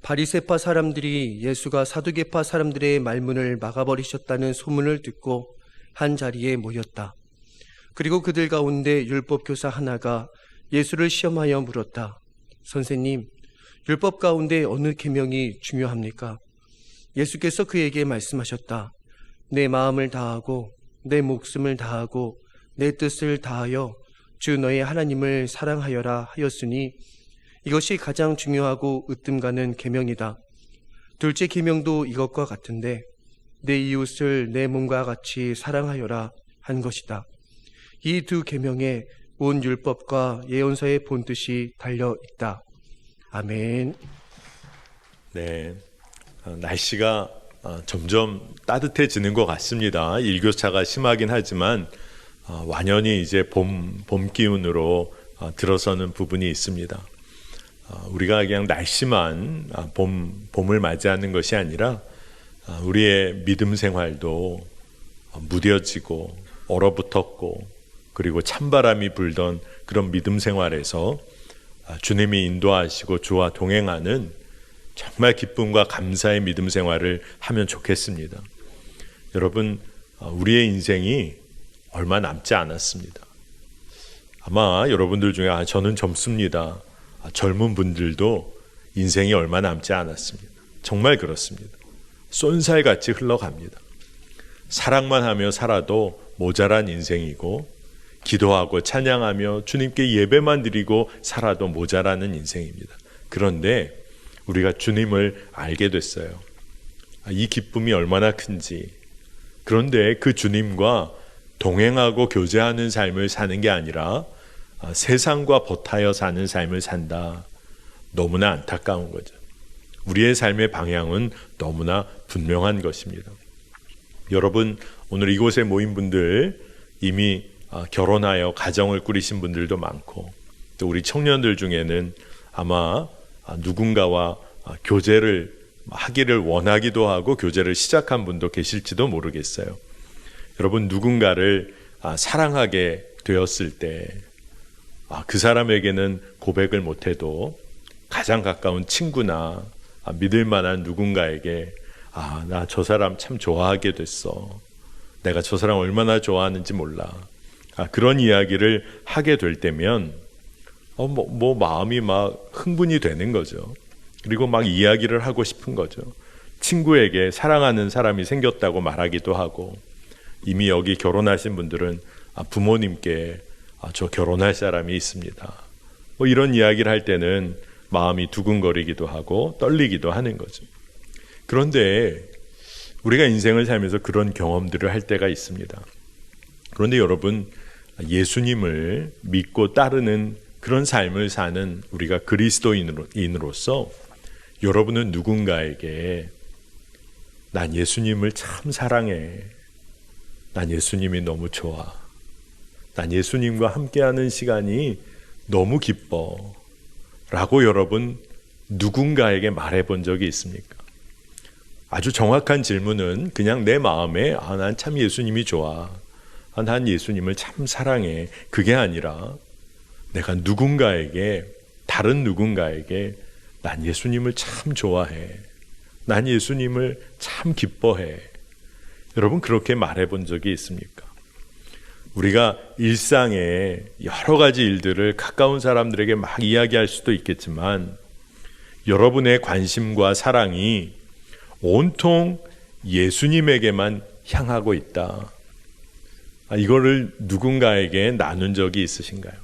바리새파 사람들이 예수가 사두개파 사람들의 말문을 막아버리셨다는 소문을 듣고 한 자리에 모였다. 그리고 그들 가운데 율법 교사 하나가 예수를 시험하여 물었다. 선생님, 율법 가운데 어느 계명이 중요합니까? 예수께서 그에게 말씀하셨다. 내 마음을 다하고 내 목숨을 다하고 내 뜻을 다하여 주 너의 하나님을 사랑하여라 하였으니 이것이 가장 중요하고 으뜸 가는 계명이다. 둘째 계명도 이것과 같은데 내 이웃을 내 몸과 같이 사랑하여라 한 것이다. 이 두 계명에 온 율법과 예언서의 본뜻이 달려 있다. 아멘. 네, 날씨가 점점 따뜻해지는 것 같습니다. 일교차가 심하긴 하지만 완연히 이제 봄 기운으로 들어서는 부분이 있습니다. 우리가 그냥 날씨만 봄을 맞이하는 것이 아니라 우리의 믿음 생활도 무뎌지고 얼어붙었고 그리고 찬바람이 불던 그런 믿음 생활에서 주님이 인도하시고 주와 동행하는 정말 기쁨과 감사의 믿음 생활을 하면 좋겠습니다. 여러분, 우리의 인생이 얼마 남지 않았습니다. 아마 여러분들 중에 저는 젊습니다. 젊은 분들도 인생이 얼마 남지 않았습니다. 정말 그렇습니다. 쏜살같이 흘러갑니다. 사랑만 하며 살아도 모자란 인생이고 기도하고 찬양하며 주님께 예배만 드리고 살아도 모자라는 인생입니다. 그런데 우리가 주님을 알게 됐어요. 이 기쁨이 얼마나 큰지. 그런데 그 주님과 동행하고 교제하는 삶을 사는 게 아니라 세상과 버타여 사는 삶을 산다. 너무나 안타까운 거죠. 우리의 삶의 방향은 너무나 분명한 것입니다. 여러분, 오늘 이곳에 모인 분들 이미 결혼하여 가정을 꾸리신 분들도 많고 또 우리 청년들 중에는 아마 누군가와 교제를 하기를 원하기도 하고 교제를 시작한 분도 계실지도 모르겠어요. 여러분, 누군가를 사랑하게 되었을 때 그 사람에게는 고백을 못해도 가장 가까운 친구나 믿을 만한 누군가에게 나 저 사람 참 좋아하게 됐어. 내가 저 사람 얼마나 좋아하는지 몰라. 그런 이야기를 하게 될 때면 마음이 막 흥분이 되는 거죠. 그리고 막 이야기를 하고 싶은 거죠. 친구에게 사랑하는 사람이 생겼다고 말하기도 하고 이미 여기 결혼하신 분들은 부모님께 저 결혼할 사람이 있습니다. 이런 이야기를 할 때는 마음이 두근거리기도 하고 떨리기도 하는 거죠. 그런데 우리가 인생을 살면서 그런 경험들을 할 때가 있습니다. 그런데 여러분, 예수님을 믿고 따르는 그런 삶을 사는 우리가 그리스도인으로서 여러분은 누군가에게 난 예수님을 참 사랑해. 난 예수님이 너무 좋아. 난 예수님과 함께하는 시간이 너무 기뻐. 라고 여러분 누군가에게 말해본 적이 있습니까? 아주 정확한 질문은 그냥 내 마음에 난 참 예수님이 좋아. 난 예수님을 참 사랑해. 그게 아니라 내가 누군가에게, 다른 누군가에게 난 예수님을 참 좋아해. 난 예수님을 참 기뻐해. 여러분 그렇게 말해본 적이 있습니까? 우리가 일상의 여러 가지 일들을 가까운 사람들에게 막 이야기할 수도 있겠지만 여러분의 관심과 사랑이 온통 예수님에게만 향하고 있다. 이거를 누군가에게 나눈 적이 있으신가요?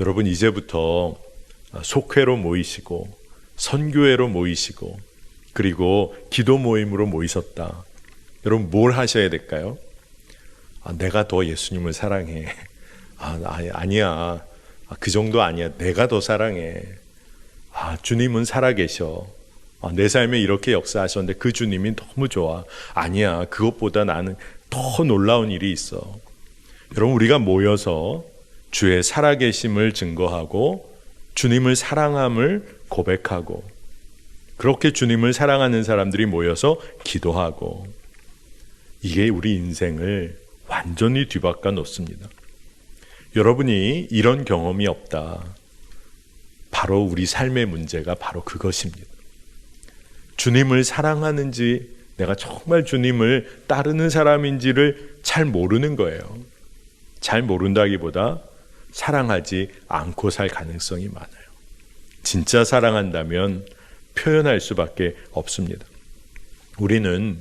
여러분 이제부터 속회로 모이시고 선교회로 모이시고 그리고 기도 모임으로 모이셨다. 여러분 뭘 하셔야 될까요? 내가 더 예수님을 사랑해. 아니야. 그 정도 아니야. 내가 더 사랑해. 주님은 살아계셔. 내 삶에 이렇게 역사하셨는데 그 주님이 너무 좋아. 아니야. 그것보다 나는 더 놀라운 일이 있어. 여러분 우리가 모여서 주의 살아계심을 증거하고 주님을 사랑함을 고백하고 그렇게 주님을 사랑하는 사람들이 모여서 기도하고 이게 우리 인생을 완전히 뒤바꿔 놓습니다. 여러분이 이런 경험이 없다. 바로 우리 삶의 문제가 바로 그것입니다. 주님을 사랑하는지, 내가 정말 주님을 따르는 사람인지를 잘 모르는 거예요. 잘 모른다기보다 사랑하지 않고 살 가능성이 많아요. 진짜 사랑한다면 표현할 수밖에 없습니다. 우리는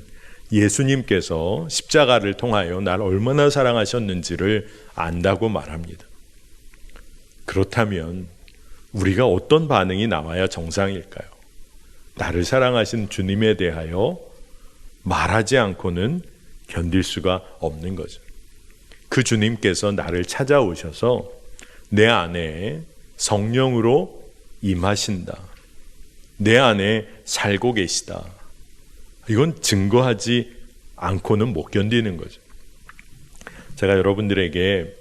예수님께서 십자가를 통하여 나를 얼마나 사랑하셨는지를 안다고 말합니다. 그렇다면 우리가 어떤 반응이 나와야 정상일까요? 나를 사랑하신 주님에 대하여 말하지 않고는 견딜 수가 없는 거죠. 그 주님께서 나를 찾아오셔서 내 안에 성령으로 임하신다. 내 안에 살고 계시다. 이건 증거하지 않고는 못 견디는 거죠. 제가 여러분들에게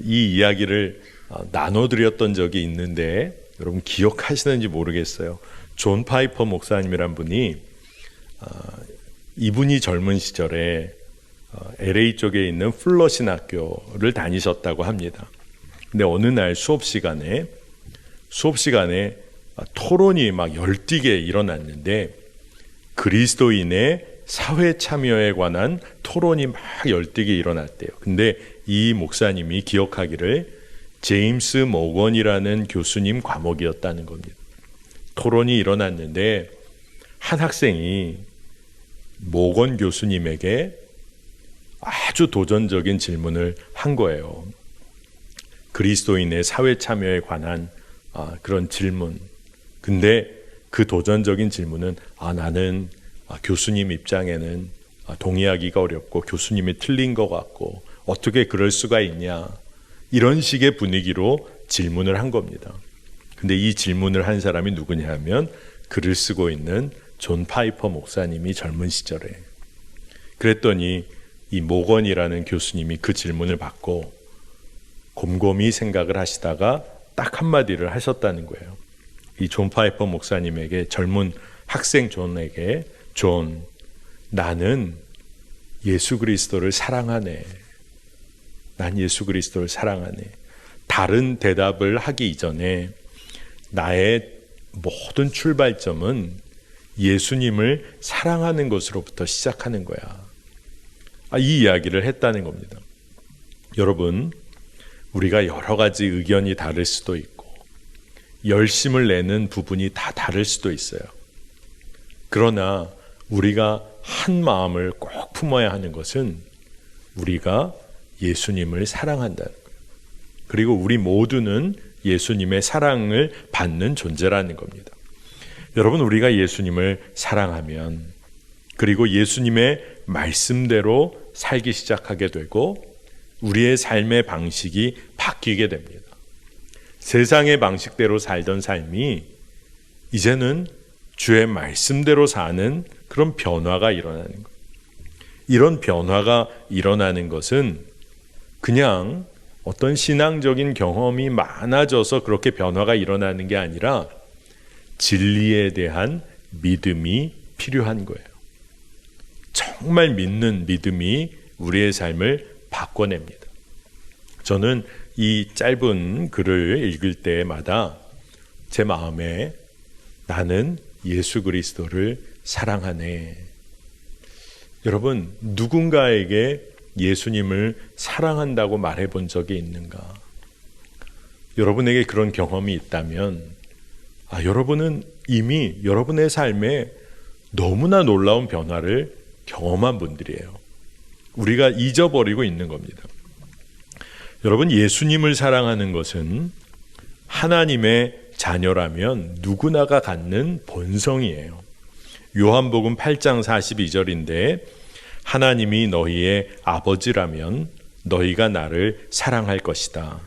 이 이야기를 나눠드렸던 적이 있는데 여러분 기억하시는지 모르겠어요. 존 파이퍼 목사님이란 분이 이분이 젊은 시절에 LA 쪽에 있는 플러 신학교를 다니셨다고 합니다. 근데 어느 날 수업 시간에 토론이 막 열띠게 일어났는데 그리스도인의 사회 참여에 관한 토론이 막 열띠게 일어났대요. 근데 이 목사님이 기억하기를 제임스 모건이라는 교수님 과목이었다는 겁니다. 토론이 일어났는데 한 학생이 모건 교수님에게 아주 도전적인 질문을 한 거예요. 그리스도인의 사회 참여에 관한 그런 질문. 근데 그 도전적인 질문은 나는 교수님 입장에는 동의하기가 어렵고 교수님이 틀린 것 같고 어떻게 그럴 수가 있냐, 이런 식의 분위기로 질문을 한 겁니다. 근데 이 질문을 한 사람이 누구냐 하면 글을 쓰고 있는 존 파이퍼 목사님이 젊은 시절에. 그랬더니 이 모건이라는 교수님이 그 질문을 받고 곰곰이 생각을 하시다가 딱 한마디를 하셨다는 거예요. 이 존 파이퍼 목사님에게, 젊은 학생 존에게, 존, 나는 예수 그리스도를 사랑하네. 난 예수 그리스도를 사랑하네. 다른 대답을 하기 이전에 나의 모든 출발점은 예수님을 사랑하는 것으로부터 시작하는 거야. 이 이야기를 했다는 겁니다. 여러분, 우리가 여러 가지 의견이 다를 수도 있고 열심을 내는 부분이 다 다를 수도 있어요. 그러나 우리가 한 마음을 꼭 품어야 하는 것은 우리가 예수님을 사랑한다는 거예요. 그리고 우리 모두는 예수님의 사랑을 받는 존재라는 겁니다. 여러분, 우리가 예수님을 사랑하면, 그리고 예수님의 말씀대로 살기 시작하게 되고 우리의 삶의 방식이 바뀌게 됩니다. 세상의 방식대로 살던 삶이 이제는 주의 말씀대로 사는 그런 변화가 일어나는 거예요. 이런 변화가 일어나는 것은 그냥 어떤 신앙적인 경험이 많아져서 그렇게 변화가 일어나는 게 아니라 진리에 대한 믿음이 필요한 거예요. 정말 믿는 믿음이 우리의 삶을 바꿔냅니다. 저는 이 짧은 글을 읽을 때마다 제 마음에 나는 예수 그리스도를 사랑하네. 여러분, 누군가에게 예수님을 사랑한다고 말해본 적이 있는가? 여러분에게 그런 경험이 있다면 여러분은 이미 여러분의 삶에 너무나 놀라운 변화를 경험한 분들이에요. 우리가 잊어버리고 있는 겁니다. 여러분, 예수님을 사랑하는 것은 하나님의 자녀라면 누구나가 갖는 본성이에요. 요한복음 8장 42절인데 하나님이 너희의 아버지라면 너희가 나를 사랑할 것이다.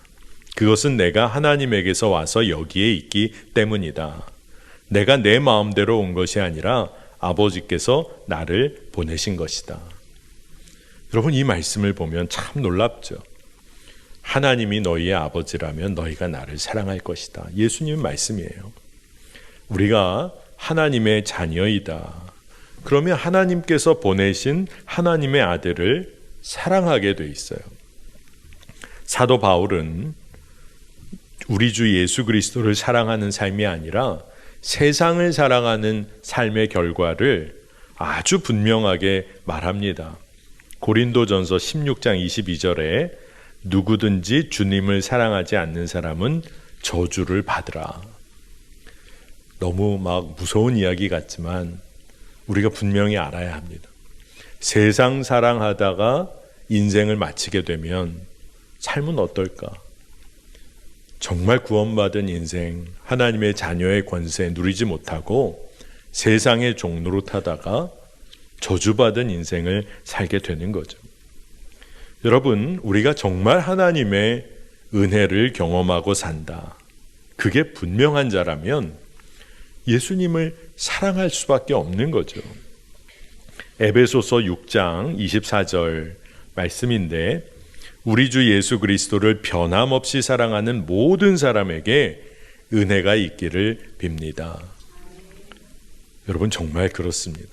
그것은 내가 하나님에게서 와서 여기에 있기 때문이다. 내가 내 마음대로 온 것이 아니라 아버지께서 나를 보내신 것이다. 여러분, 이 말씀을 보면 참 놀랍죠. 하나님이 너희의 아버지라면 너희가 나를 사랑할 것이다. 예수님 말씀이에요. 우리가 하나님의 자녀이다. 그러면 하나님께서 보내신 하나님의 아들을 사랑하게 돼 있어요. 사도 바울은 우리 주 예수 그리스도를 사랑하는 삶이 아니라 세상을 사랑하는 삶의 결과를 아주 분명하게 말합니다. 고린도전서 16장 22절에 누구든지 주님을 사랑하지 않는 사람은 저주를 받으라. 너무 막 무서운 이야기 같지만 우리가 분명히 알아야 합니다. 세상 사랑하다가 인생을 마치게 되면 삶은 어떨까? 정말 구원받은 인생, 하나님의 자녀의 권세 누리지 못하고 세상의 종로로 타다가 저주받은 인생을 살게 되는 거죠. 여러분, 우리가 정말 하나님의 은혜를 경험하고 산다. 그게 분명한 자라면 예수님을 사랑할 수밖에 없는 거죠. 에베소서 6장 24절 말씀인데 우리 주 예수 그리스도를 변함없이 사랑하는 모든 사람에게 은혜가 있기를 빕니다. 여러분 정말 그렇습니다.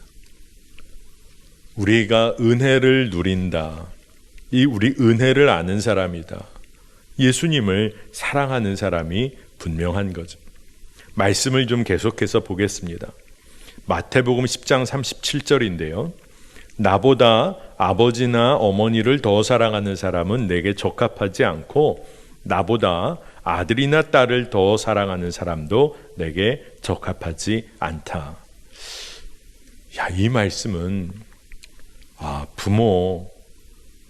우리가 은혜를 누린다. 우리 은혜를 아는 사람이다. 예수님을 사랑하는 사람이 분명한 거죠. 말씀을 좀 계속해서 보겠습니다. 마태복음 10장 37절인데요. 나보다 아버지나 어머니를 더 사랑하는 사람은 내게 적합하지 않고 나보다 아들이나 딸을 더 사랑하는 사람도 내게 적합하지 않다. 이 말씀은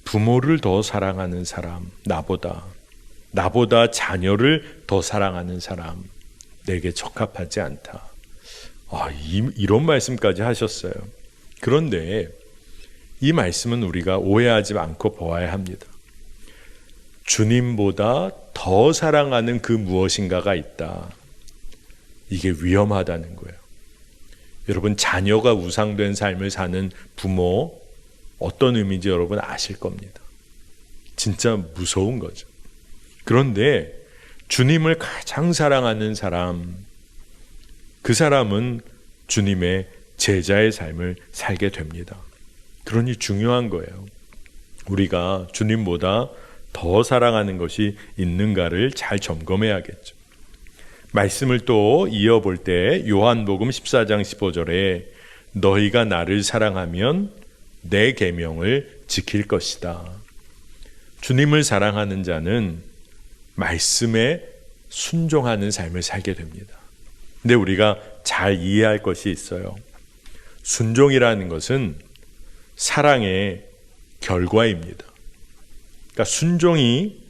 부모를 더 사랑하는 사람, 나보다 자녀를 더 사랑하는 사람, 내게 적합하지 않다. 이런 말씀까지 하셨어요. 그런데 이 말씀은 우리가 오해하지 않고 보아야 합니다. 주님보다 더 사랑하는 그 무엇인가가 있다. 이게 위험하다는 거예요. 여러분, 자녀가 우상된 삶을 사는 부모 어떤 의미인지 여러분 아실 겁니다. 진짜 무서운 거죠. 그런데 주님을 가장 사랑하는 사람, 그 사람은 주님의 제자의 삶을 살게 됩니다. 그러니 중요한 거예요. 우리가 주님보다 더 사랑하는 것이 있는가를 잘 점검해야겠죠. 말씀을 또 이어볼 때 요한복음 14장 15절에 너희가 나를 사랑하면 내 계명을 지킬 것이다. 주님을 사랑하는 자는 말씀에 순종하는 삶을 살게 됩니다. 근데 우리가 잘 이해할 것이 있어요. 순종이라는 것은 사랑의 결과입니다. 그러니까 순종이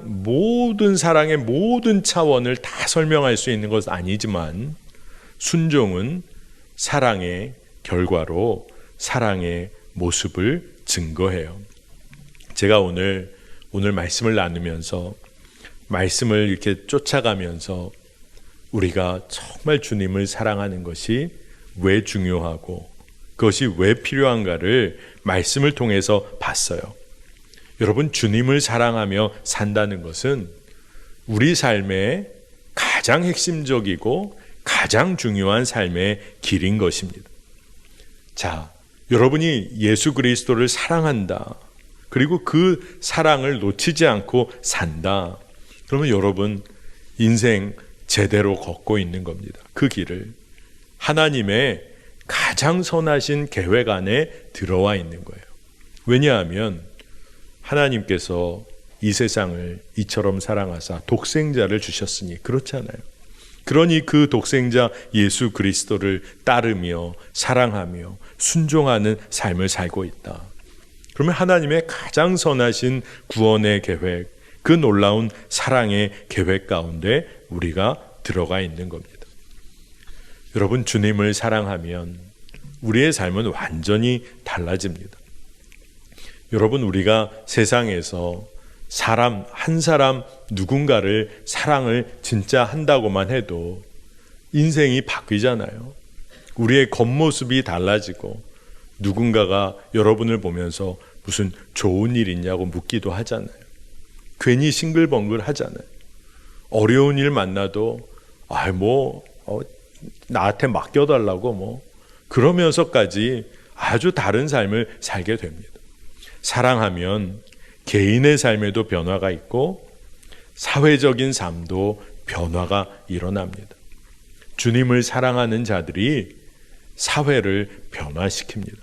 모든 사랑의 모든 차원을 다 설명할 수 있는 것은 아니지만 순종은 사랑의 결과로 사랑의 모습을 증거해요. 제가 오늘 말씀을 나누면서 말씀을 이렇게 쫓아가면서 우리가 정말 주님을 사랑하는 것이 왜 중요하고 그것이 왜 필요한가를 말씀을 통해서 봤어요. 여러분, 주님을 사랑하며 산다는 것은 우리 삶의 가장 핵심적이고 가장 중요한 삶의 길인 것입니다. 자, 여러분이 예수 그리스도를 사랑한다. 그리고 그 사랑을 놓치지 않고 산다. 그러면 여러분 인생 제대로 걷고 있는 겁니다. 그 길을 하나님의 가장 선하신 계획 안에 들어와 있는 거예요. 왜냐하면 하나님께서 이 세상을 이처럼 사랑하사 독생자를 주셨으니 그렇잖아요. 그러니 그 독생자 예수 그리스도를 따르며 사랑하며 순종하는 삶을 살고 있다. 그러면 하나님의 가장 선하신 구원의 계획, 그 놀라운 사랑의 계획 가운데 우리가 들어가 있는 겁니다. 여러분, 주님을 사랑하면 우리의 삶은 완전히 달라집니다. 여러분, 우리가 세상에서 한 사람 누군가를 사랑을 진짜 한다고만 해도 인생이 바뀌잖아요. 우리의 겉모습이 달라지고 누군가가 여러분을 보면서 무슨 좋은 일 있냐고 묻기도 하잖아요. 괜히 싱글벙글 하잖아요. 어려운 일 만나도 나한테 맡겨달라고 그러면서까지 아주 다른 삶을 살게 됩니다. 사랑하면 개인의 삶에도 변화가 있고 사회적인 삶도 변화가 일어납니다. 주님을 사랑하는 자들이 사회를 변화시킵니다.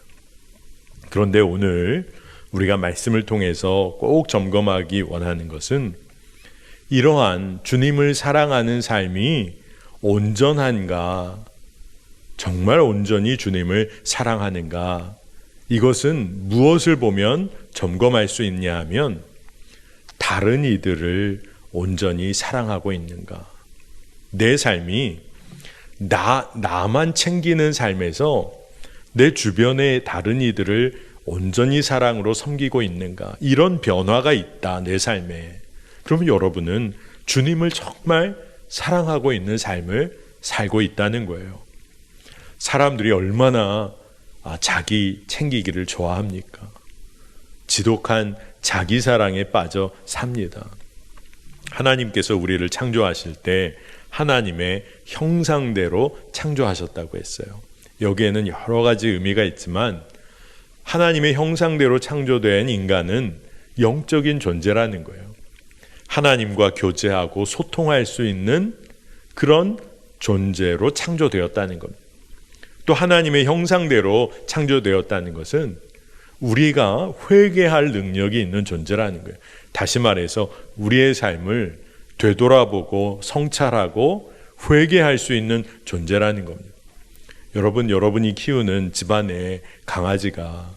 그런데 오늘 우리가 말씀을 통해서 꼭 점검하기 원하는 것은 이러한 주님을 사랑하는 삶이 온전한가, 정말 온전히 주님을 사랑하는가, 이것은 무엇을 보면 점검할 수 있냐 하면 다른 이들을 온전히 사랑하고 있는가. 내 삶이 나만 챙기는 삶에서 내 주변의 다른 이들을 온전히 사랑으로 섬기고 있는가. 이런 변화가 있다, 내 삶에. 그러면 여러분은 주님을 정말 사랑하고 있는 삶을 살고 있다는 거예요. 사람들이 얼마나 자기 챙기기를 좋아합니까? 지독한 자기 사랑에 빠져 삽니다. 하나님께서 우리를 창조하실 때 하나님의 형상대로 창조하셨다고 했어요. 여기에는 여러 가지 의미가 있지만 하나님의 형상대로 창조된 인간은 영적인 존재라는 거예요. 하나님과 교제하고 소통할 수 있는 그런 존재로 창조되었다는 겁니다. 또 하나님의 형상대로 창조되었다는 것은 우리가 회개할 능력이 있는 존재라는 거예요. 다시 말해서 우리의 삶을 되돌아보고 성찰하고 회개할 수 있는 존재라는 겁니다. 여러분이 키우는 집안에 강아지가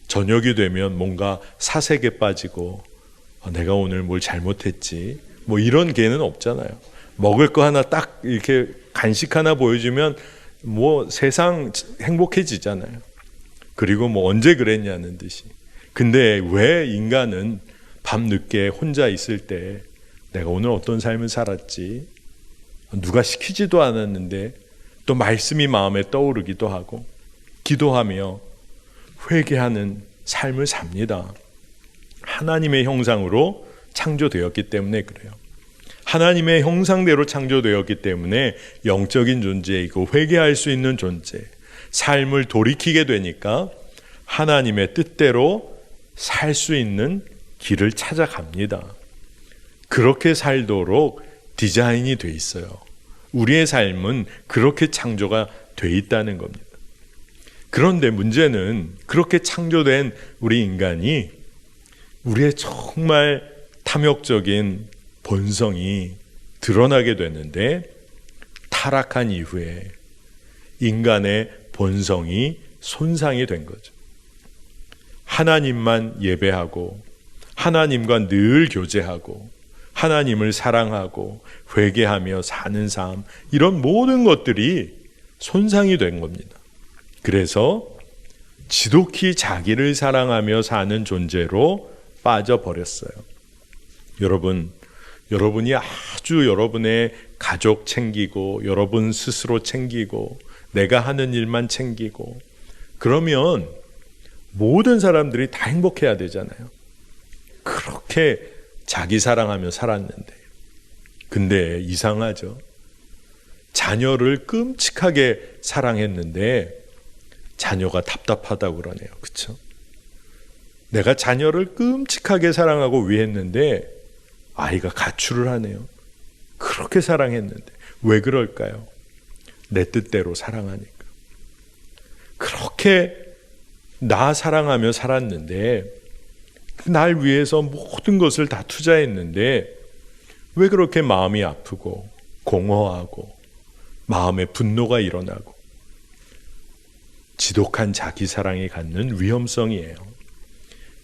저녁이 되면 뭔가 사색에 빠지고 내가 오늘 뭘 잘못했지, 뭐 이런 개는 없잖아요. 먹을 거 하나 딱 이렇게 간식 하나 보여주면 뭐 세상 행복해지잖아요. 그리고 뭐 언제 그랬냐는 듯이. 근데 왜 인간은 밤늦게 혼자 있을 때 내가 오늘 어떤 삶을 살았지, 누가 시키지도 않았는데 또 말씀이 마음에 떠오르기도 하고 기도하며 회개하는 삶을 삽니다. 하나님의 형상으로 창조되었기 때문에 그래요. 하나님의 형상대로 창조되었기 때문에 영적인 존재이고 회개할 수 있는 존재, 삶을 돌이키게 되니까 하나님의 뜻대로 살 수 있는 길을 찾아갑니다. 그렇게 살도록 디자인이 돼 있어요. 우리의 삶은 그렇게 창조가 돼 있다는 겁니다. 그런데 문제는 그렇게 창조된 우리 인간이 우리의 정말 탐욕적인 본성이 드러나게 되는데 타락한 이후에 인간의 본성이 손상이 된 거죠. 하나님만 예배하고 하나님과 늘 교제하고 하나님을 사랑하고 회개하며 사는 삶, 이런 모든 것들이 손상이 된 겁니다. 그래서 지독히 자기를 사랑하며 사는 존재로 빠져버렸어요. 여러분이 아주 여러분의 가족 챙기고 여러분 스스로 챙기고 내가 하는 일만 챙기고 그러면 모든 사람들이 다 행복해야 되잖아요. 그렇게 자기 사랑하며 살았는데. 근데 이상하죠. 자녀를 끔찍하게 사랑했는데 자녀가 답답하다고 그러네요. 그렇죠? 내가 자녀를 끔찍하게 사랑하고 위했는데 아이가 가출을 하네요. 그렇게 사랑했는데 왜 그럴까요? 내 뜻대로 사랑하니까. 그렇게 나 사랑하며 살았는데 날 위해서 모든 것을 다 투자했는데 왜 그렇게 마음이 아프고 공허하고 마음에 분노가 일어나고 지독한 자기 사랑이 갖는 위험성이에요.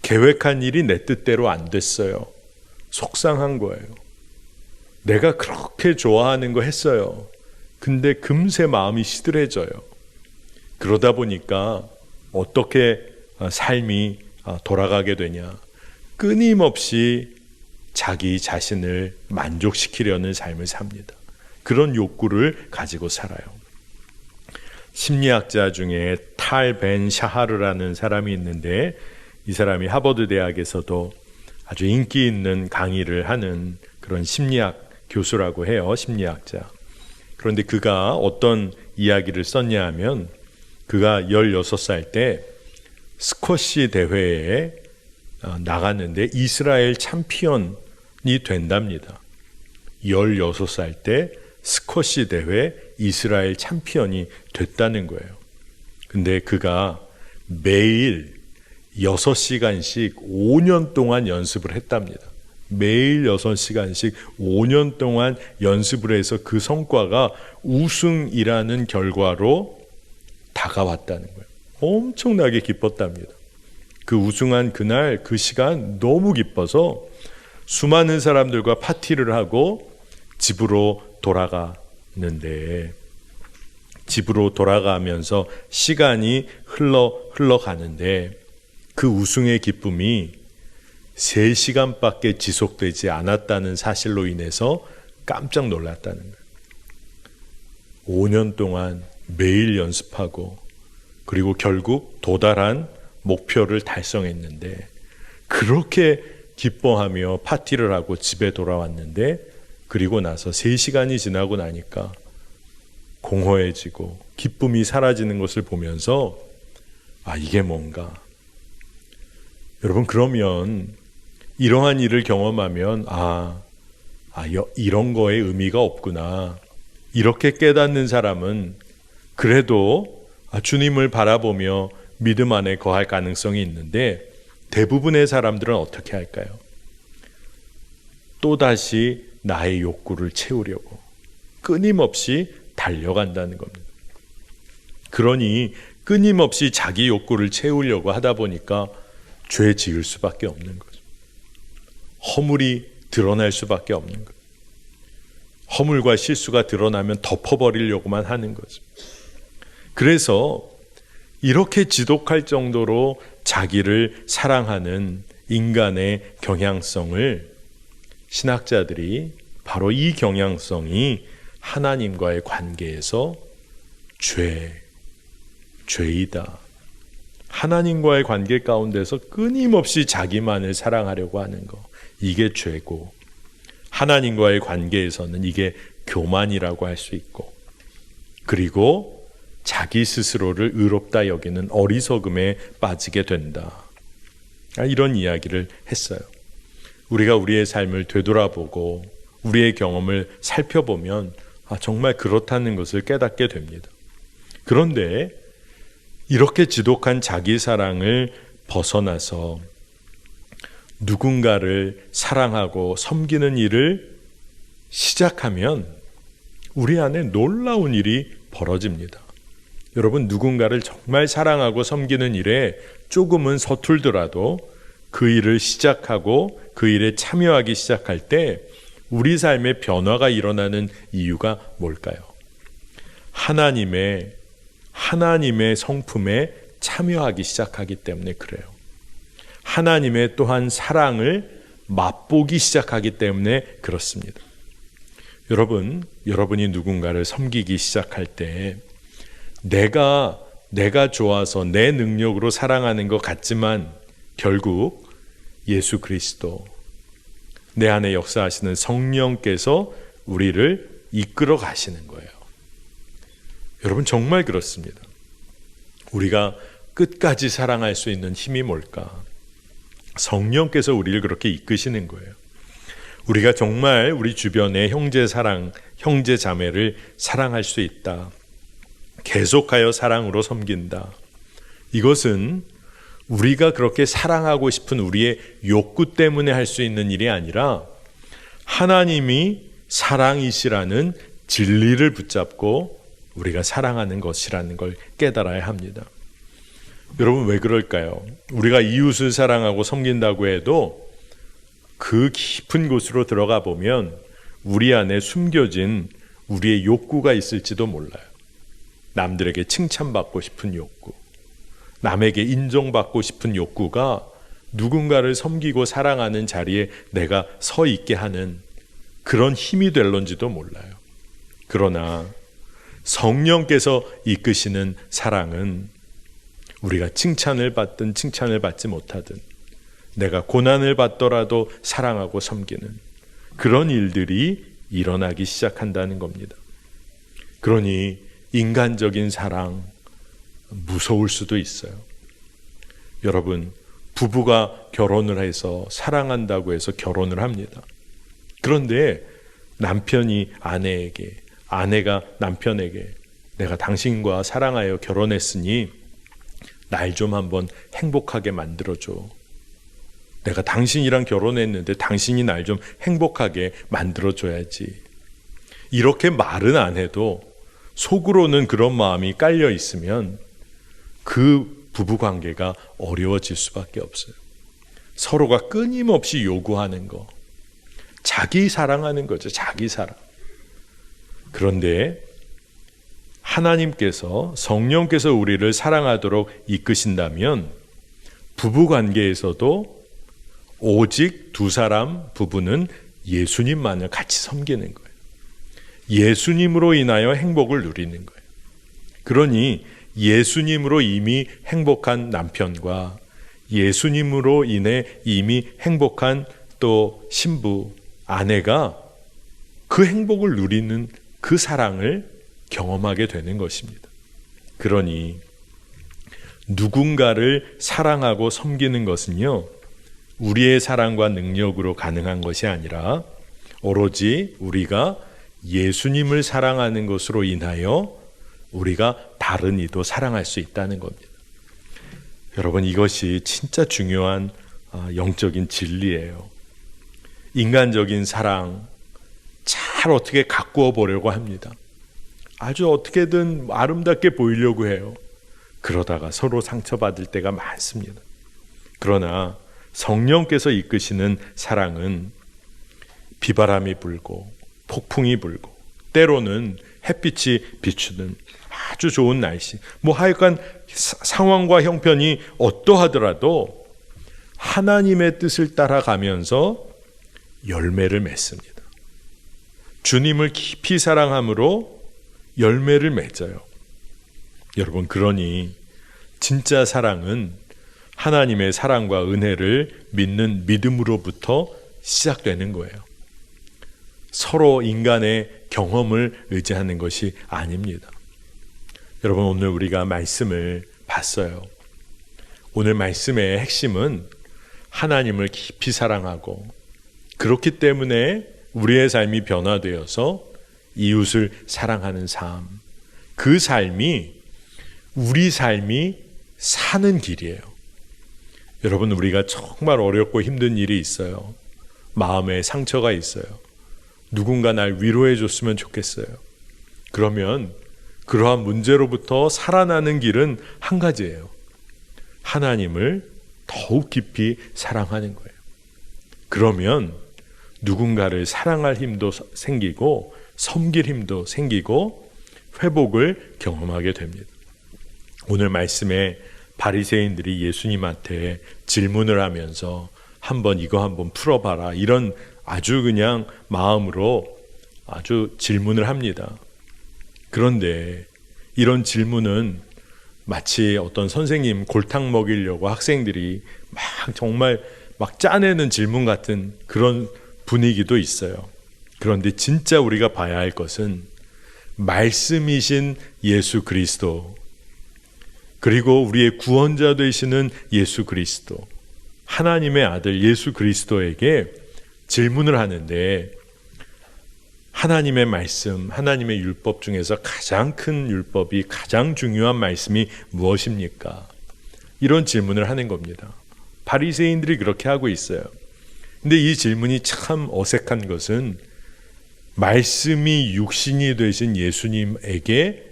계획한 일이 내 뜻대로 안 됐어요. 속상한 거예요. 내가 그렇게 좋아하는 거 했어요. 근데 금세 마음이 시들해져요. 그러다 보니까 어떻게 삶이 돌아가게 되냐. 끊임없이 자기 자신을 만족시키려는 삶을 삽니다. 그런 욕구를 가지고 살아요. 심리학자 중에 탈 벤 샤하르라는 사람이 있는데 이 사람이 하버드 대학에서도 아주 인기 있는 강의를 하는 그런 심리학 교수라고 해요. 심리학자. 그런데 그가 어떤 이야기를 썼냐 하면 그가 16살 때 스쿼시 대회에 나갔는데 이스라엘 챔피언이 된답니다. 16살 때 스쿼시 대회 이스라엘 챔피언이 됐다는 거예요. 근데 그가 매일 6시간씩 5년 동안 연습을 했답니다. 매일 6시간씩 5년 동안 연습을 해서 그 성과가 우승이라는 결과로 다가왔다는 거예요. 엄청나게 기뻤답니다. 그 우승한 그날 그 시간 너무 기뻐서 수많은 사람들과 파티를 하고 집으로 돌아가는데, 집으로 돌아가면서 시간이 흘러가는데 그 우승의 기쁨이 3시간밖에 지속되지 않았다는 사실로 인해서 깜짝 놀랐다는 거예요. 5년 동안 매일 연습하고 그리고 결국 도달한 목표를 달성했는데, 그렇게 기뻐하며 파티를 하고 집에 돌아왔는데, 그리고 나서 3시간이 지나고 나니까 공허해지고 기쁨이 사라지는 것을 보면서 이게 뭔가. 여러분, 그러면 이러한 일을 경험하면 이런 거에 의미가 없구나, 이렇게 깨닫는 사람은 그래도 주님을 바라보며 믿음 안에 거할 가능성이 있는데, 대부분의 사람들은 어떻게 할까요? 또다시 나의 욕구를 채우려고 끊임없이 달려간다는 겁니다. 그러니 끊임없이 자기 욕구를 채우려고 하다 보니까 죄 지을 수밖에 없는 거죠. 허물이 드러날 수밖에 없는 거죠. 허물과 실수가 드러나면 덮어버리려고만 하는 거죠. 그래서 이렇게 지독할 정도로 자기를 사랑하는 인간의 경향성을 신학자들이, 바로 이 경향성이 하나님과의 관계에서 죄이다. 하나님과의 관계 가운데서 끊임없이 자기만을 사랑하려고 하는 거, 이게 죄고, 하나님과의 관계에서는 이게 교만이라고 할 수 있고, 그리고 자기 스스로를 의롭다 여기는 어리석음에 빠지게 된다. 이런 이야기를 했어요. 우리가 우리의 삶을 되돌아보고 우리의 경험을 살펴보면 정말 그렇다는 것을 깨닫게 됩니다. 그런데 이렇게 지독한 자기 사랑을 벗어나서 누군가를 사랑하고 섬기는 일을 시작하면 우리 안에 놀라운 일이 벌어집니다. 여러분, 누군가를 정말 사랑하고 섬기는 일에 조금은 서툴더라도 그 일을 시작하고 그 일에 참여하기 시작할 때 우리 삶에 변화가 일어나는 이유가 뭘까요? 하나님의 성품에 참여하기 시작하기 때문에 그래요. 하나님의 또한 사랑을 맛보기 시작하기 때문에 그렇습니다. 여러분이 누군가를 섬기기 시작할 때 내가 좋아서 내 능력으로 사랑하는 것 같지만 결국 예수 그리스도, 내 안에 역사하시는 성령께서 우리를 이끌어 가시는 거예요. 여러분, 정말 그렇습니다. 우리가 끝까지 사랑할 수 있는 힘이 뭘까? 성령께서 우리를 그렇게 이끄시는 거예요. 우리가 정말 우리 주변의 형제 자매를 사랑할 수 있다. 계속하여 사랑으로 섬긴다. 이것은 우리가 그렇게 사랑하고 싶은 우리의 욕구 때문에 할 수 있는 일이 아니라 하나님이 사랑이시라는 진리를 붙잡고 우리가 사랑하는 것이라는 걸 깨달아야 합니다. 여러분, 왜 그럴까요? 우리가 이웃을 사랑하고 섬긴다고 해도 그 깊은 곳으로 들어가 보면 우리 안에 숨겨진 우리의 욕구가 있을지도 몰라요. 남들에게 칭찬받고 싶은 욕구, 남에게 인정받고 싶은 욕구가 누군가를 섬기고 사랑하는 자리에 내가 서 있게 하는 그런 힘이 될런지도 몰라요. 그러나 성령께서 이끄시는 사랑은 우리가 칭찬을 받든 칭찬을 받지 못하든 내가 고난을 받더라도 사랑하고 섬기는 그런 일들이 일어나기 시작한다는 겁니다. 그러니 인간적인 사랑, 무서울 수도 있어요. 여러분, 부부가 결혼을 해서 사랑한다고 해서 결혼을 합니다. 그런데 남편이 아내에게, 아내가 남편에게 내가 당신과 사랑하여 결혼했으니 날 좀 한번 행복하게 만들어줘. 내가 당신이랑 결혼했는데 당신이 날 좀 행복하게 만들어줘야지. 이렇게 말은 안 해도 속으로는 그런 마음이 깔려 있으면 그 부부관계가 어려워질 수밖에 없어요. 서로가 끊임없이 요구하는 거. 자기 사랑하는 거죠. 자기 사랑. 그런데 하나님께서, 성령께서 우리를 사랑하도록 이끄신다면 부부관계에서도 오직 두 사람 부부는 예수님만을 같이 섬기는 거예요. 예수님으로 인하여 행복을 누리는 거예요. 그러니 예수님으로 이미 행복한 남편과 예수님으로 인해 이미 행복한 또 신부, 아내가 그 행복을 누리는 그 사랑을 경험하게 되는 것입니다. 그러니 누군가를 사랑하고 섬기는 것은요, 우리의 사랑과 능력으로 가능한 것이 아니라 오로지 우리가 예수님을 사랑하는 것으로 인하여 우리가 다른 이도 사랑할 수 있다는 겁니다. 여러분, 이것이 진짜 중요한 영적인 진리예요. 인간적인 사랑 잘 어떻게 가꾸어 보려고 합니다. 아주 어떻게든 아름답게 보이려고 해요. 그러다가 서로 상처받을 때가 많습니다. 그러나 성령께서 이끄시는 사랑은 비바람이 불고 폭풍이 불고 때로는 햇빛이 비추는 아주 좋은 날씨, 하여간 상황과 형편이 어떠하더라도 하나님의 뜻을 따라가면서 열매를 맺습니다. 주님을 깊이 사랑함으로 열매를 맺어요. 여러분, 그러니 진짜 사랑은 하나님의 사랑과 은혜를 믿는 믿음으로부터 시작되는 거예요. 서로 인간의 경험을 의지하는 것이 아닙니다. 여러분, 오늘 우리가 말씀을 봤어요. 오늘 말씀의 핵심은 하나님을 깊이 사랑하고 그렇기 때문에 우리의 삶이 변화되어서 이웃을 사랑하는 삶, 그 삶이 우리 삶이 사는 길이에요. 여러분, 우리가 정말 어렵고 힘든 일이 있어요. 마음에 상처가 있어요. 누군가 날 위로해 줬으면 좋겠어요. 그러면 그러한 문제로부터 살아나는 길은 한 가지예요. 하나님을 더욱 깊이 사랑하는 거예요. 그러면 누군가를 사랑할 힘도 생기고 섬길 힘도 생기고 회복을 경험하게 됩니다. 오늘 말씀에 바리새인들이 예수님한테 질문을 하면서 이거 한번 풀어봐라, 이런 아주 그냥 마음으로 아주 질문을 합니다. 그런데 이런 질문은 마치 어떤 선생님 골탕 먹이려고 학생들이 정말 짜내는 질문 같은 그런 분위기도 있어요. 그런데 진짜 우리가 봐야 할 것은 말씀이신 예수 그리스도, 그리고 우리의 구원자 되시는 예수 그리스도, 하나님의 아들 예수 그리스도에게 질문을 하는데, 하나님의 말씀, 하나님의 율법 중에서 가장 큰 율법이, 가장 중요한 말씀이 무엇입니까? 이런 질문을 하는 겁니다. 바리새인들이 그렇게 하고 있어요. 근데 이 질문이 참 어색한 것은 말씀이 육신이 되신 예수님에게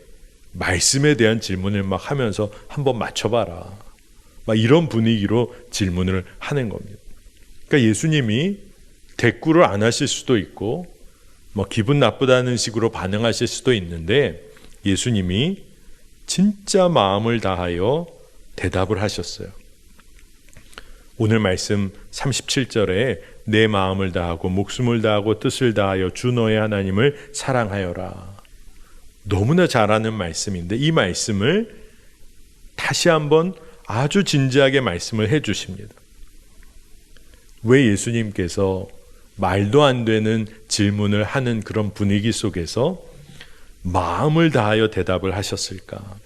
말씀에 대한 질문을 하면서 한번 맞춰봐라, 이런 분위기로 질문을 하는 겁니다. 그러니까 예수님이 대꾸를 안 하실 수도 있고 기분 나쁘다는 식으로 반응하실 수도 있는데, 예수님이 진짜 마음을 다하여 대답을 하셨어요. 오늘 말씀 37절에 내 마음을 다하고 목숨을 다하고 뜻을 다하여 주 너의 하나님을 사랑하여라. 너무나 잘하는 말씀인데 이 말씀을 다시 한번 아주 진지하게 말씀을 해 주십니다. 왜 예수님께서 말도 안 되는 질문을 하는 그런 분위기 속에서 마음을 다하여 대답을 하셨을까?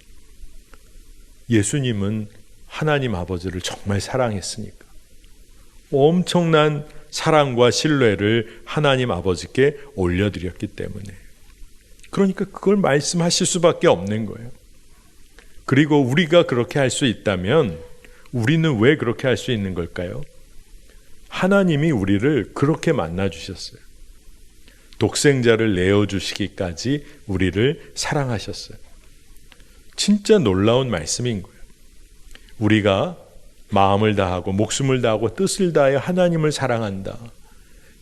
예수님은 하나님 아버지를 정말 사랑했으니까. 엄청난 사랑과 신뢰를 하나님 아버지께 올려드렸기 때문에. 그러니까 그걸 말씀하실 수밖에 없는 거예요. 그리고 우리가 그렇게 할 수 있다면 우리는 왜 그렇게 할 수 있는 걸까요? 하나님이 우리를 그렇게 만나주셨어요. 독생자를 내어주시기까지 우리를 사랑하셨어요. 진짜 놀라운 말씀인 거예요. 우리가 마음을 다하고 목숨을 다하고 뜻을 다하여 하나님을 사랑한다.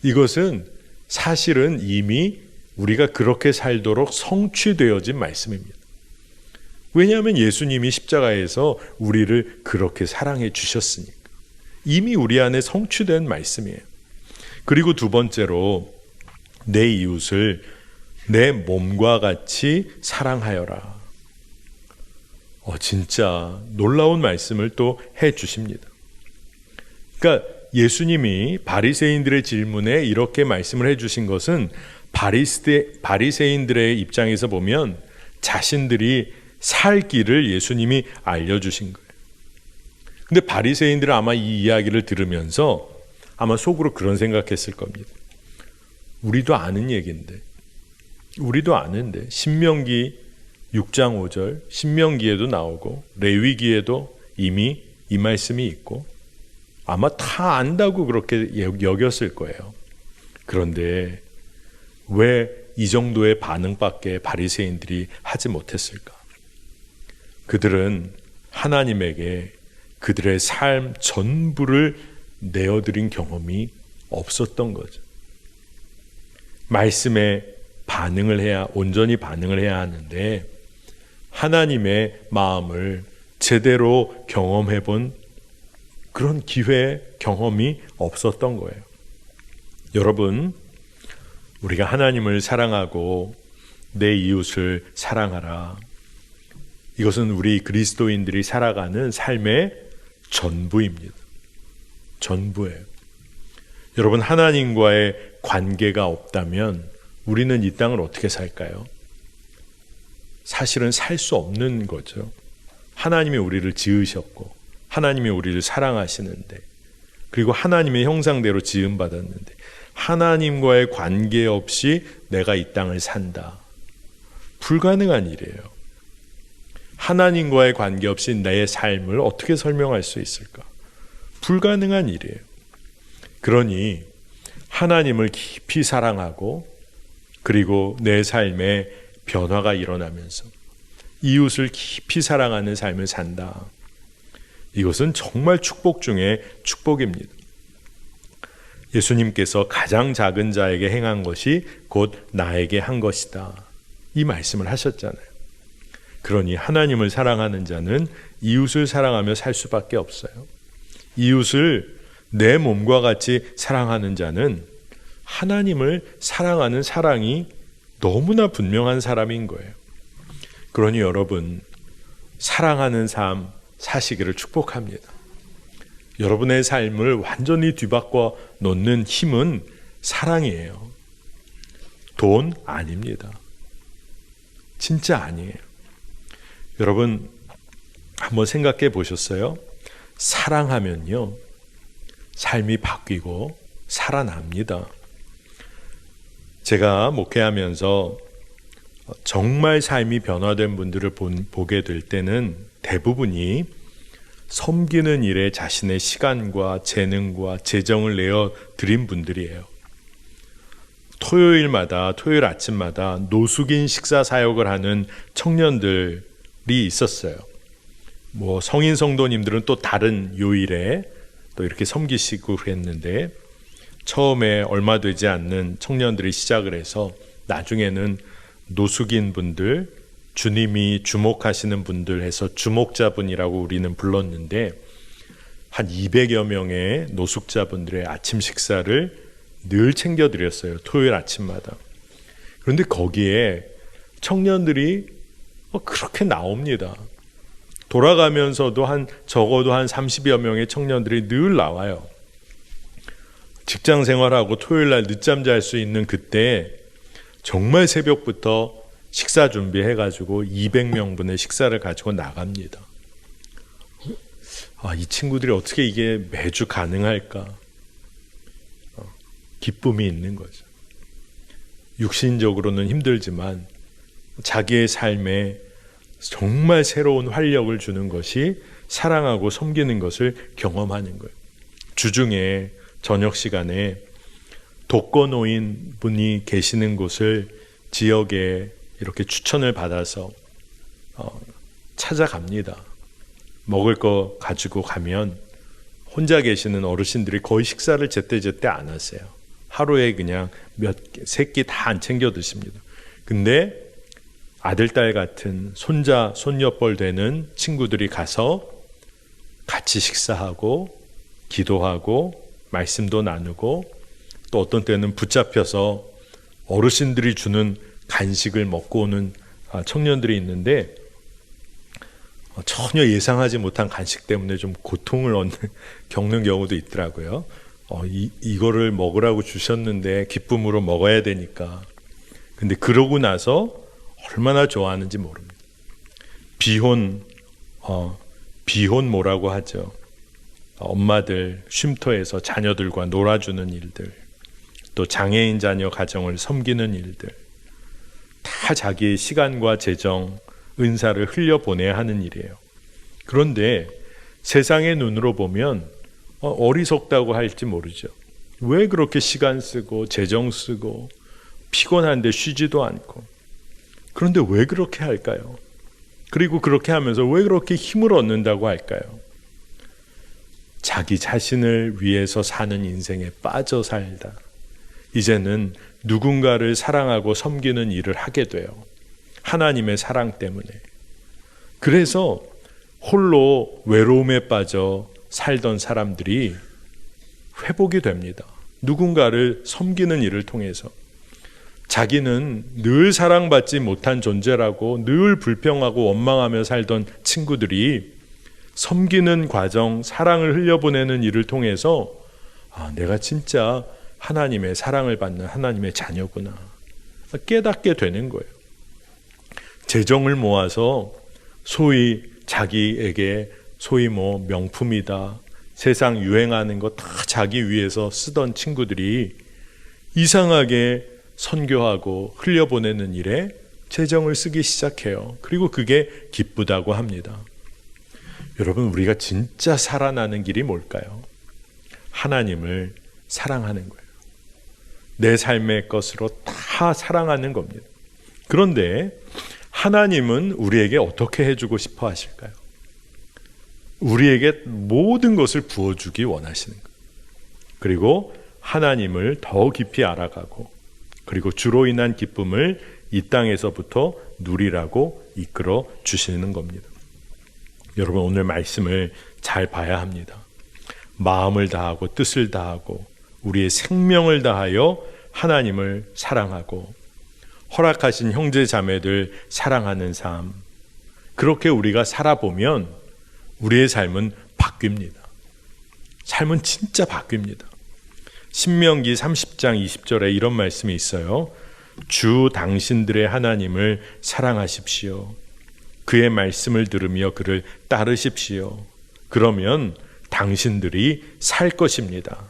이것은 사실은 이미 우리가 그렇게 살도록 성취되어진 말씀입니다. 왜냐하면 예수님이 십자가에서 우리를 그렇게 사랑해 주셨으니까. 이미 우리 안에 성취된 말씀이에요. 그리고 두 번째로 내 이웃을 내 몸과 같이 사랑하여라. 진짜 놀라운 말씀을 또 해 주십니다. 그러니까 예수님이 바리새인들의 질문에 이렇게 말씀을 해 주신 것은 바리새인들의 입장에서 보면 자신들이 살 길을 예수님이 알려주신 거예요. 근데 바리새인들은 아마 이 이야기를 들으면서 아마 속으로 그런 생각했을 겁니다. 우리도 아는 얘기인데, 우리도 아는데 신명기 6장 5절, 신명기에도 나오고 레위기에도 이미 이 말씀이 있고 아마 다 안다고 그렇게 여겼을 거예요. 그런데 왜 이 정도의 반응밖에 바리새인들이 하지 못했을까? 그들은 하나님에게 그들의 삶 전부를 내어드린 경험이 없었던 거죠. 말씀에 반응을 해야, 온전히 반응을 해야 하는데 하나님의 마음을 제대로 경험해 본 그런 기회, 경험이 없었던 거예요. 여러분, 우리가 하나님을 사랑하고 내 이웃을 사랑하라. 이것은 우리 그리스도인들이 살아가는 삶의 전부입니다. 전부예요. 여러분, 하나님과의 관계가 없다면 우리는 이 땅을 어떻게 살까요? 사실은 살 수 없는 거죠. 하나님이 우리를 지으셨고 하나님이 우리를 사랑하시는데, 그리고 하나님의 형상대로 지음받았는데 하나님과의 관계 없이 내가 이 땅을 산다. 불가능한 일이에요. 하나님과의 관계 없이 내 삶을 어떻게 설명할 수 있을까? 불가능한 일이에요. 그러니 하나님을 깊이 사랑하고 그리고 내 삶에 변화가 일어나면서 이웃을 깊이 사랑하는 삶을 산다. 이것은 정말 축복 중에 축복입니다. 예수님께서 가장 작은 자에게 행한 것이 곧 나에게 한 것이다. 이 말씀을 하셨잖아요. 그러니 하나님을 사랑하는 자는 이웃을 사랑하며 살 수밖에 없어요. 이웃을 내 몸과 같이 사랑하는 자는 하나님을 사랑하는 사랑이 너무나 분명한 사람인 거예요. 그러니 여러분, 사랑하는 삶 사시기를 축복합니다. 여러분의 삶을 완전히 뒤바꿔 놓는 힘은 사랑이에요. 돈 아닙니다. 진짜 아니에요. 여러분, 한번 생각해 보셨어요? 사랑하면요, 삶이 바뀌고 살아납니다. 제가 목회하면서 정말 삶이 변화된 분들을 보게 될 때는 대부분이 섬기는 일에 자신의 시간과 재능과 재정을 내어 드린 분들이에요. 토요일 아침마다 노숙인 식사 사역을 하는 청년들이 있었어요. 성인 성도님들은 또 다른 요일에 또 이렇게 섬기시고 했는데, 처음에 얼마 되지 않는 청년들이 시작을 해서 나중에는 노숙인 분들, 주님이 주목하시는 분들 해서 주목자분이라고 우리는 불렀는데, 한 200여 명의 노숙자분들의 아침 식사를 늘 챙겨드렸어요. 토요일 아침마다. 그런데 거기에 청년들이 그렇게 나옵니다. 돌아가면서도 적어도 한 30여 명의 청년들이 늘 나와요. 직장 생활하고 토요일날 늦잠 잘 수 있는 그때 정말 새벽부터 식사 준비해가지고 200명분의 식사를 가지고 나갑니다. 이 친구들이 어떻게 이게 매주 가능할까? 기쁨이 있는 거죠. 육신적으로는 힘들지만 자기의 삶에 정말 새로운 활력을 주는 것이 사랑하고 섬기는 것을 경험하는 거예요. 주중에 저녁 시간에 독거노인 분이 계시는 곳을 지역에 이렇게 추천을 받아서 찾아갑니다. 먹을 거 가지고 가면 혼자 계시는 어르신들이 거의 식사를 제때제때 안 하세요. 하루에 그냥 세 끼 다 안 챙겨 드십니다. 근데 아들, 딸 같은 손자, 손녀뻘 되는 친구들이 가서 같이 식사하고 기도하고 말씀도 나누고 또 어떤 때는 붙잡혀서 어르신들이 주는 간식을 먹고 오는 청년들이 있는데 전혀 예상하지 못한 간식 때문에 좀 고통을 겪는 경우도 있더라고요. 이거를 먹으라고 주셨는데 기쁨으로 먹어야 되니까. 근데 그러고 나서 얼마나 좋아하는지 모릅니다. 비혼모라고 하죠. 엄마들 쉼터에서 자녀들과 놀아주는 일들, 또 장애인 자녀 가정을 섬기는 일들, 다 자기의 시간과 재정, 은사를 흘려보내야 하는 일이에요. 그런데 세상의 눈으로 보면 어리석다고 할지 모르죠. 왜 그렇게 시간 쓰고 재정 쓰고 피곤한데 쉬지도 않고. 그런데 왜 그렇게 할까요? 그리고 그렇게 하면서 왜 그렇게 힘을 얻는다고 할까요? 자기 자신을 위해서 사는 인생에 빠져 살다. 이제는 누군가를 사랑하고 섬기는 일을 하게 돼요. 하나님의 사랑 때문에. 그래서 홀로 외로움에 빠져 살던 사람들이 회복이 됩니다. 누군가를 섬기는 일을 통해서. 자기는 늘 사랑받지 못한 존재라고 늘 불평하고 원망하며 살던 친구들이 섬기는 과정, 사랑을 흘려보내는 일을 통해서 내가 진짜 하나님의 사랑을 받는 하나님의 자녀구나 깨닫게 되는 거예요. 재정을 모아서 소위 자기에게 소위 명품이다, 세상 유행하는 거 다 자기 위해서 쓰던 친구들이 이상하게 선교하고 흘려보내는 일에 재정을 쓰기 시작해요. 그리고 그게 기쁘다고 합니다. 여러분, 우리가 진짜 살아나는 길이 뭘까요? 하나님을 사랑하는 거예요. 내 삶의 것으로 다 사랑하는 겁니다. 그런데 하나님은 우리에게 어떻게 해주고 싶어 하실까요? 우리에게 모든 것을 부어주기 원하시는 거예요. 그리고 하나님을 더 깊이 알아가고 그리고 주로 인한 기쁨을 이 땅에서부터 누리라고 이끌어 주시는 겁니다. 여러분, 오늘 말씀을 잘 봐야 합니다. 마음을 다하고 뜻을 다하고 우리의 생명을 다하여 하나님을 사랑하고 허락하신 형제 자매들 사랑하는 삶, 그렇게 우리가 살아보면 우리의 삶은 바뀝니다. 삶은 진짜 바뀝니다. 신명기 30장 20절에 이런 말씀이 있어요. 주 당신들의 하나님을 사랑하십시오. 그의 말씀을 들으며 그를 따르십시오. 그러면 당신들이 살 것입니다.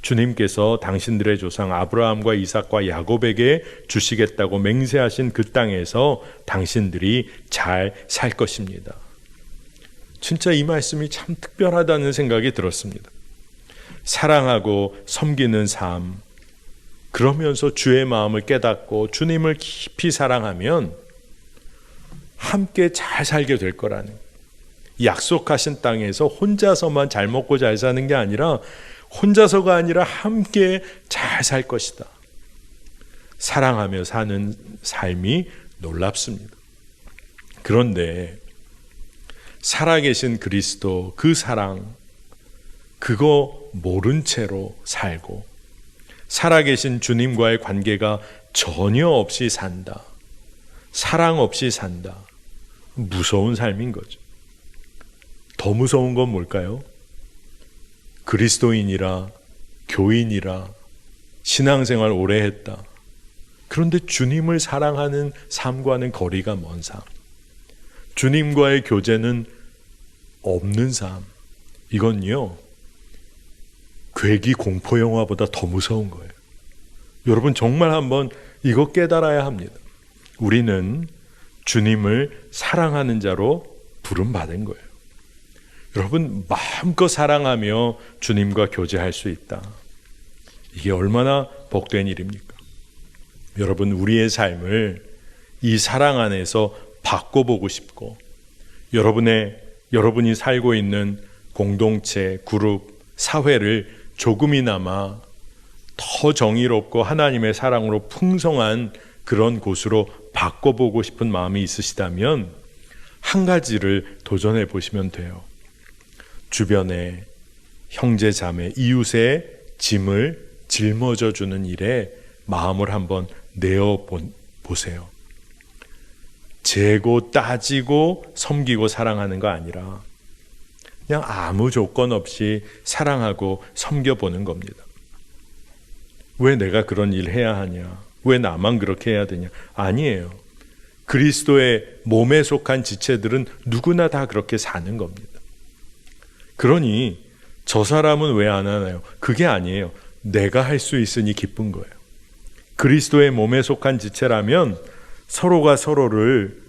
주님께서 당신들의 조상 아브라함과 이삭과 야곱에게 주시겠다고 맹세하신 그 땅에서 당신들이 잘 살 것입니다. 진짜 이 말씀이 참 특별하다는 생각이 들었습니다. 사랑하고 섬기는 삶, 그러면서 주의 마음을 깨닫고 주님을 깊이 사랑하면 함께 잘 살게 될 거라는, 약속하신 땅에서 혼자서만 잘 먹고 잘 사는 게 아니라 혼자서가 아니라 함께 잘 살 것이다. 사랑하며 사는 삶이 놀랍습니다. 그런데 살아계신 그리스도, 그 사랑, 그거 모른 채로 살고 살아계신 주님과의 관계가 전혀 없이 산다, 사랑 없이 산다, 무서운 삶인 거죠. 더 무서운 건 뭘까요? 그리스도인이라, 교인이라, 신앙생활 오래 했다. 그런데 주님을 사랑하는 삶과는 거리가 먼 삶, 주님과의 교제는 없는 삶, 이건요 괴기 공포 영화보다 더 무서운 거예요. 여러분 정말 한번 이거 깨달아야 합니다. 우리는 주님을 사랑하는 자로 부름받은 거예요. 여러분 마음껏 사랑하며 주님과 교제할 수 있다. 이게 얼마나 복된 일입니까? 여러분 우리의 삶을 이 사랑 안에서 바꿔보고 싶고 여러분이 살고 있는 공동체, 그룹, 사회를 조금이나마 더 정의롭고 하나님의 사랑으로 풍성한 그런 곳으로 바꿔보고 싶은 마음이 있으시다면 한 가지를 도전해 보시면 돼요. 주변에 형제, 자매, 이웃의 짐을 짊어져 주는 일에 마음을 한번 내어 보세요. 재고 따지고 섬기고 사랑하는 거 아니라 그냥 아무 조건 없이 사랑하고 섬겨보는 겁니다. 왜 내가 그런 일 해야 하냐? 왜 나만 그렇게 해야 되냐? 아니에요. 그리스도의 몸에 속한 지체들은 누구나 다 그렇게 사는 겁니다. 그러니 저 사람은 왜 안 하나요? 그게 아니에요. 내가 할 수 있으니 기쁜 거예요. 그리스도의 몸에 속한 지체라면 서로가 서로를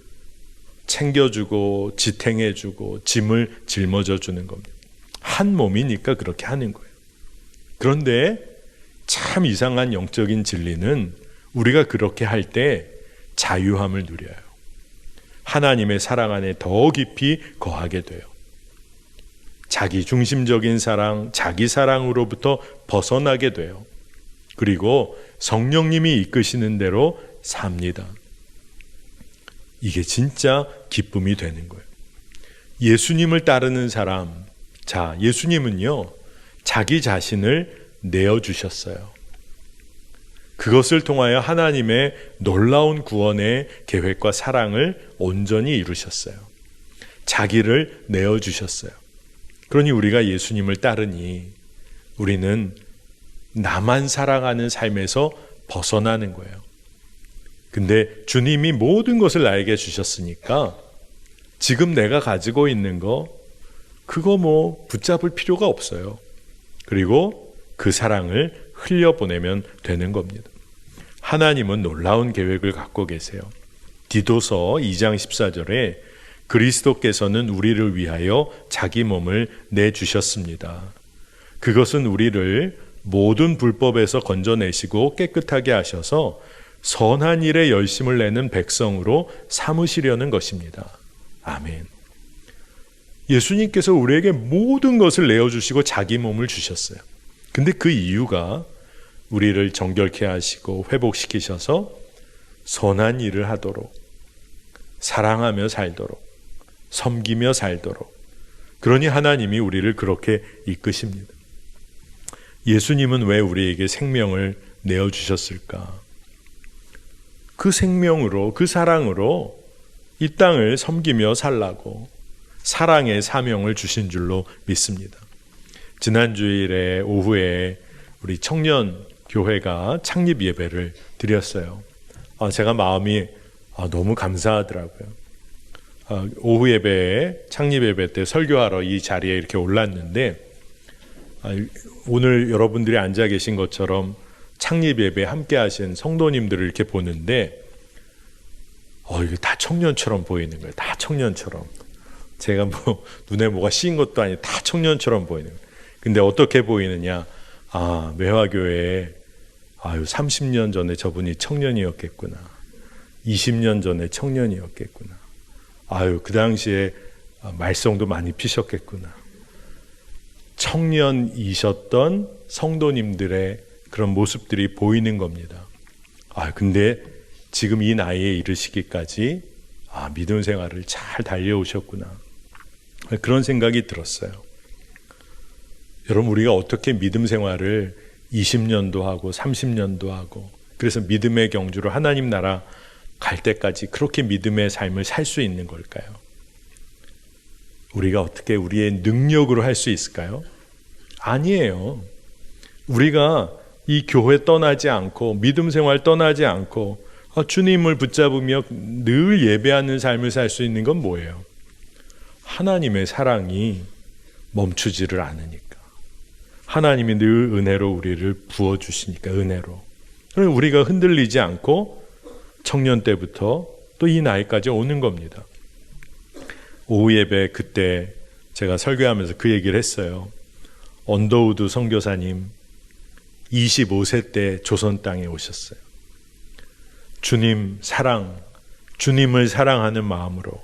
챙겨주고 지탱해주고 짐을 짊어져 주는 겁니다. 한 몸이니까 그렇게 하는 거예요. 그런데 참 이상한 영적인 진리는 우리가 그렇게 할 때 자유함을 누려요. 하나님의 사랑 안에 더 깊이 거하게 돼요. 자기 중심적인 사랑, 자기 사랑으로부터 벗어나게 돼요. 그리고 성령님이 이끄시는 대로 삽니다. 이게 진짜 기쁨이 되는 거예요. 예수님을 따르는 사람, 자, 예수님은요, 자기 자신을 내어주셨어요. 그것을 통하여 하나님의 놀라운 구원의 계획과 사랑을 온전히 이루셨어요. 자기를 내어주셨어요. 그러니 우리가 예수님을 따르니 우리는 나만 사랑하는 삶에서 벗어나는 거예요. 근데 주님이 모든 것을 나에게 주셨으니까 지금 내가 가지고 있는 거 그거 붙잡을 필요가 없어요. 그리고 그 사랑을 흘려보내면 되는 겁니다. 하나님은 놀라운 계획을 갖고 계세요. 디도서 2장 14절에 그리스도께서는 우리를 위하여 자기 몸을 내주셨습니다. 그것은 우리를 모든 불법에서 건져내시고 깨끗하게 하셔서 선한 일에 열심을 내는 백성으로 삼으시려는 것입니다. 아멘. 예수님께서 우리에게 모든 것을 내어주시고 자기 몸을 주셨어요. 근데 그 이유가 우리를 정결케 하시고 회복시키셔서 선한 일을 하도록, 사랑하며 살도록, 섬기며 살도록, 그러니 하나님이 우리를 그렇게 이끄십니다. 예수님은 왜 우리에게 생명을 내어주셨을까? 그 생명으로, 그 사랑으로 이 땅을 섬기며 살라고 사랑의 사명을 주신 줄로 믿습니다. 지난 주일에 오후에 우리 청년 교회가 창립 예배를 드렸어요. 제가 마음이 너무 감사하더라고요. 오후 예배에 창립 예배 때 설교하러 이 자리에 이렇게 올랐는데 오늘 여러분들이 앉아 계신 것처럼 창립 예배에 함께 하신 성도님들을 이렇게 보는데 이게 다 청년처럼 보이는 거예요. 다 청년처럼. 제가 눈에 뭐가 씌인 것도 아니고 다 청년처럼 보이는 거예요. 근데 어떻게 보이느냐? 매화교회에 30년 전에 저분이 청년이었겠구나. 20년 전에 청년이었겠구나. 그 당시에 말썽도 많이 피셨겠구나. 청년이셨던 성도님들의 그런 모습들이 보이는 겁니다. 근데 지금 이 나이에 이르시기까지 믿음 생활을 잘 달려오셨구나. 그런 생각이 들었어요. 여러분, 우리가 어떻게 믿음 생활을 20년도 하고 30년도 하고 그래서 믿음의 경주로 하나님 나라 갈 때까지 그렇게 믿음의 삶을 살 수 있는 걸까요? 우리가 어떻게 우리의 능력으로 할 수 있을까요? 아니에요. 우리가 이 교회 떠나지 않고 믿음 생활 떠나지 않고 주님을 붙잡으며 늘 예배하는 삶을 살 수 있는 건 뭐예요? 하나님의 사랑이 멈추지를 않으니까. 하나님이 늘 은혜로 우리를 부어주시니까, 은혜로. 그럼 우리가 흔들리지 않고 청년 때부터 또 이 나이까지 오는 겁니다. 오후 예배 그때 제가 설교하면서 그 얘기를 했어요. 언더우드 선교사님 25세 때 조선 땅에 오셨어요. 주님 사랑, 주님을 사랑하는 마음으로.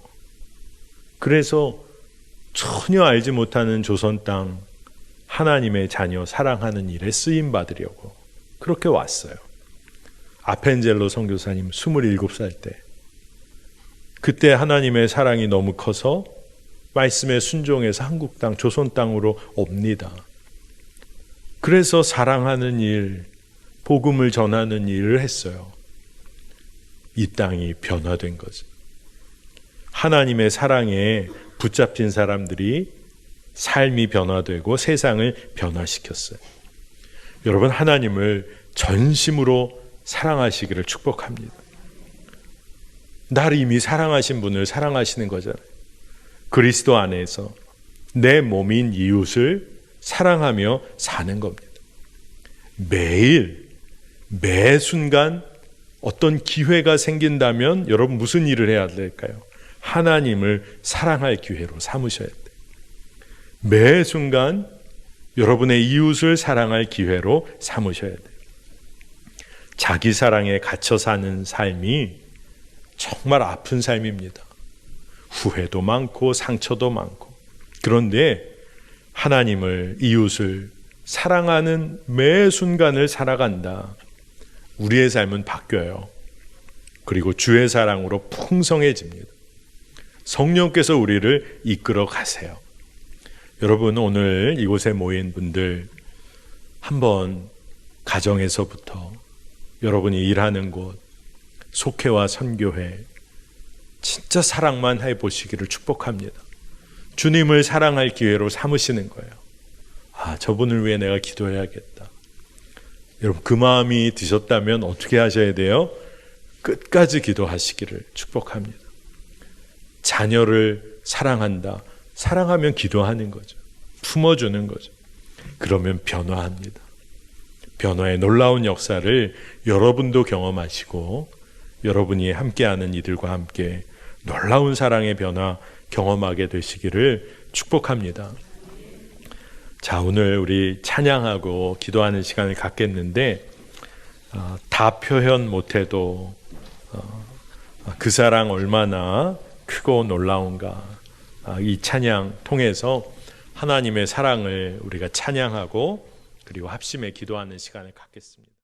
그래서 전혀 알지 못하는 조선 땅 하나님의 자녀 사랑하는 일에 쓰임 받으려고 그렇게 왔어요. 아펜젤로 선교사님 27살 때. 그때 하나님의 사랑이 너무 커서 말씀에 순종해서 한국 땅, 조선 땅으로 옵니다. 그래서 사랑하는 일, 복음을 전하는 일을 했어요. 이 땅이 변화된 거죠. 하나님의 사랑에 붙잡힌 사람들이 삶이 변화되고 세상을 변화시켰어요. 여러분, 하나님을 전심으로 사랑하시기를 축복합니다. 나를 이미 사랑하신 분을 사랑하시는 거잖아요. 그리스도 안에서 내 몸인 이웃을 사랑하며 사는 겁니다. 매일, 매 순간 어떤 기회가 생긴다면 여러분 무슨 일을 해야 될까요? 하나님을 사랑할 기회로 삼으셔야 돼요. 매 순간 여러분의 이웃을 사랑할 기회로 삼으셔야 돼요. 자기 사랑에 갇혀 사는 삶이 정말 아픈 삶입니다. 후회도 많고 상처도 많고. 그런데 하나님을, 이웃을 사랑하는 매 순간을 살아간다. 우리의 삶은 바뀌어요. 그리고 주의 사랑으로 풍성해집니다. 성령께서 우리를 이끌어 가세요. 여러분, 오늘 이곳에 모인 분들 한번 가정에서부터 여러분이 일하는 곳, 속회와 선교회 진짜 사랑만 해보시기를 축복합니다. 주님을 사랑할 기회로 삼으시는 거예요. 아, 저분을 위해 내가 기도해야겠다. 여러분, 그 마음이 드셨다면 어떻게 하셔야 돼요? 끝까지 기도하시기를 축복합니다. 자녀를 사랑한다. 사랑하면 기도하는 거죠. 품어주는 거죠. 그러면 변화합니다. 변화의 놀라운 역사를 여러분도 경험하시고 여러분이 함께하는 이들과 함께 놀라운 사랑의 변화 경험하게 되시기를 축복합니다. 자, 오늘 우리 찬양하고 기도하는 시간을 갖겠는데 다 표현 못해도 그 사랑 얼마나 크고 놀라운가, 이 찬양 통해서 하나님의 사랑을 우리가 찬양하고 그리고 합심해 기도하는 시간을 갖겠습니다.